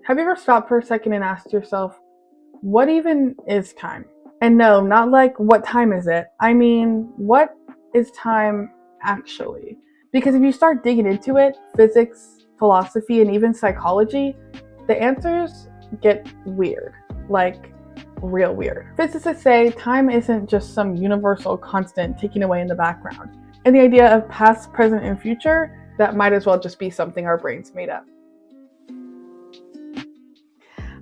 Have you ever stopped for a second and asked yourself, what even is time? And no, not like what time is it? I mean, what is time actually? Because if you start digging into it, physics, philosophy, and even psychology, the answers get weird, like real weird. Physicists say time isn't just some universal constant ticking away in the background. And the idea of past, present, and future, that might as well just be something our brains made up.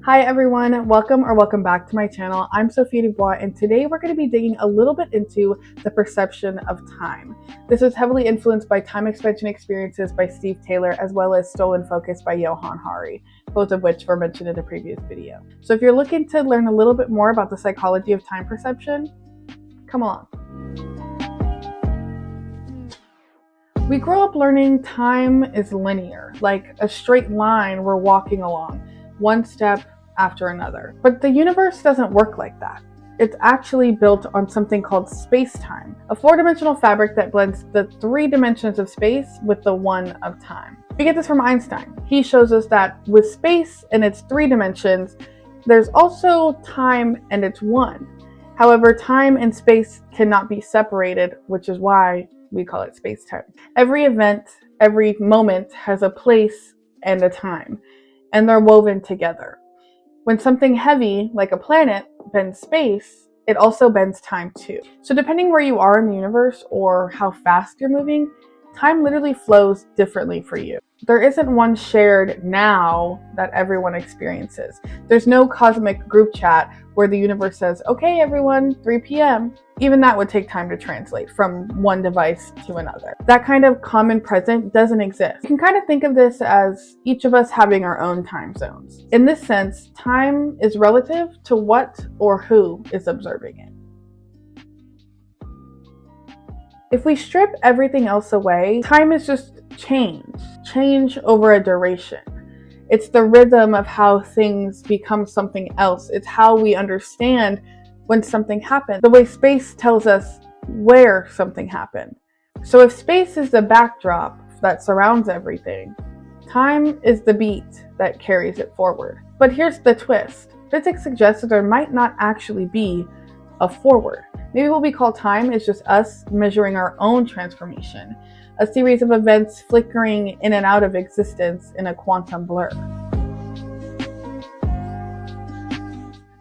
Hi everyone, welcome back to my channel. I'm Sophia Dubois, and today we're going to be digging a little bit into the perception of time. This was heavily influenced by time expansion experiences by Steve Taylor, as well as Stolen Focus by Johann Hari, both of which were mentioned in a previous video. So if you're looking to learn a little bit more about the psychology of time perception, come along. We grow up learning time is linear, like a straight line we're walking along, one step after another. But the universe doesn't work like that. It's actually built on something called space-time, a four-dimensional fabric that blends the three dimensions of space with the one of time. We get this from Einstein. He shows us that with space and its three dimensions, there's also time and it's one. However, time and space cannot be separated, which is why we call it space-time. Every event, every moment has a place and a time, and they're woven together. When something heavy, like a planet, bends space, it also bends time too. So depending where you are in the universe or how fast you're moving, time literally flows differently for you. There isn't one shared now that everyone experiences. There's no cosmic group chat where the universe says, okay everyone, 3 p.m. Even that would take time to translate from one device to another. That kind of common present doesn't exist. You can kind of think of this as each of us having our own time zones. In this sense, time is relative to what or who is observing it. If we strip everything else away, time is just change over a duration. It's the rhythm of how things become something else. It's how we understand when something happened, the way space tells us where something happened. So if space is the backdrop that surrounds everything, time is the beat that carries it forward. But here's the twist. Physics suggests that there might not actually be a forward. Maybe what we call time is just us measuring our own transformation, a series of events flickering in and out of existence in a quantum blur.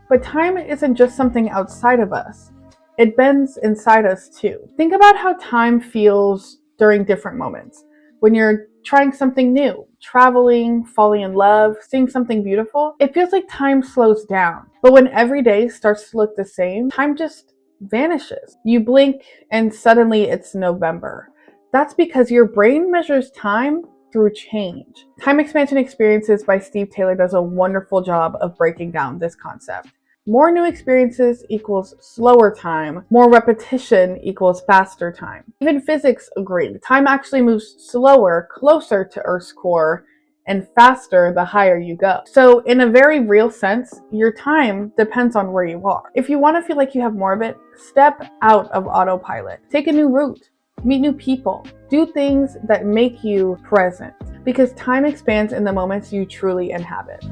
But time isn't just something outside of us. It bends inside us too. Think about how time feels during different moments. When you're trying something new, traveling, falling in love, seeing something beautiful, it feels like time slows down. But when every day starts to look the same, time just vanishes. You blink and suddenly it's November. That's because your brain measures time through change. Time expansion experiences by Steve Taylor does a wonderful job of breaking down this concept. More new experiences equals slower time. More repetition equals faster time. Even physics agree. Time actually moves slower, closer to Earth's core, and faster the higher you go. So in a very real sense, your time depends on where you are. If you want to feel like you have more of it, step out of autopilot. Take a new route. Meet new people. Do things that make you present. Because time expands in the moments you truly inhabit.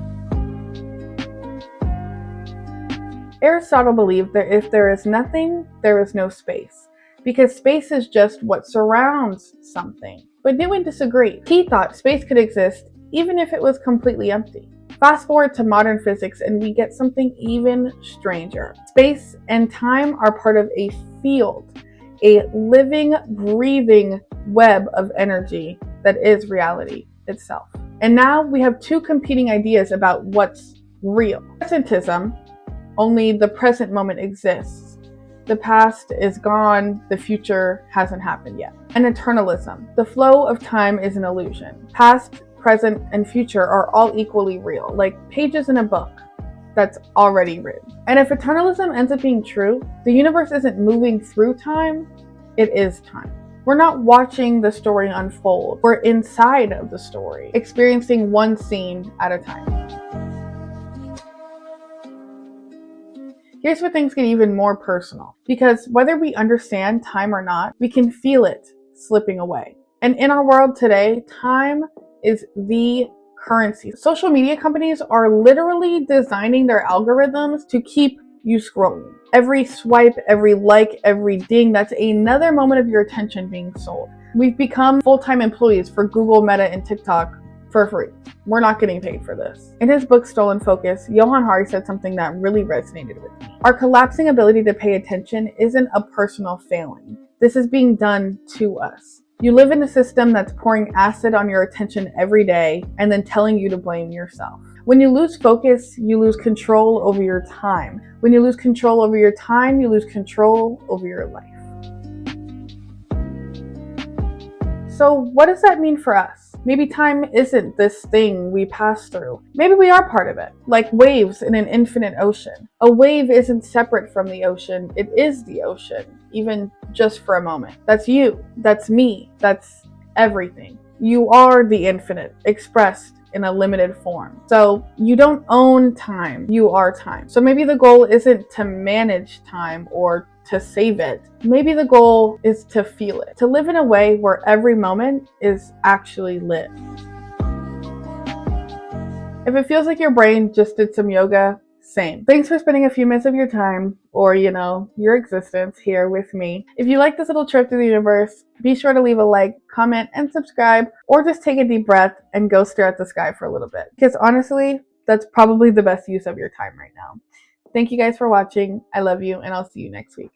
Aristotle believed that if there is nothing, there is no space, because space is just what surrounds something. But Newton disagreed. He thought space could exist even if it was completely empty. Fast forward to modern physics and we get something even stranger. Space and time are part of a field, a living, breathing web of energy that is reality itself. And now we have two competing ideas about what's real. Presentism, only the present moment exists. The past is gone, the future hasn't happened yet. And eternalism. The flow of time is an illusion. Past, present, and future are all equally real, like pages in a book that's already written. And if eternalism ends up being true, the universe isn't moving through time, it is time. We're not watching the story unfold. We're inside of the story, experiencing one scene at a time. Here's where things get even more personal, because whether we understand time or not, we can feel it slipping away. And in our world today, time is the currency. Social media companies are literally designing their algorithms to keep you scrolling. Every swipe, every like, every ding, that's another moment of your attention being sold. We've become full-time employees for Google, Meta, and TikTok for free. We're not getting paid for this. In his book, Stolen Focus, Johann Hari said something that really resonated with me. Our collapsing ability to pay attention isn't a personal failing. This is being done to us. You live in a system that's pouring acid on your attention every day and then telling you to blame yourself. When you lose focus, you lose control over your time. When you lose control over your time, you lose control over your life. So what does that mean for us? Maybe time isn't this thing we pass through. Maybe we are part of it, like waves in an infinite ocean. A wave isn't separate from the ocean, it is the ocean, even just for a moment. That's you, that's me, that's everything. You are the infinite, expressed in a limited form. So you don't own time, you are time. So maybe the goal isn't to manage time or to save it. Maybe the goal is to feel it, to live in a way where every moment is actually lived. If it feels like your brain just did some yoga, same. Thanks for spending a few minutes of your time, or your existence here with me. If you like this little trip through the universe, be sure to leave a like, comment, and subscribe, or just take a deep breath and go stare at the sky for a little bit. Because honestly, that's probably the best use of your time right now. Thank you guys for watching. I love you, and I'll see you next week.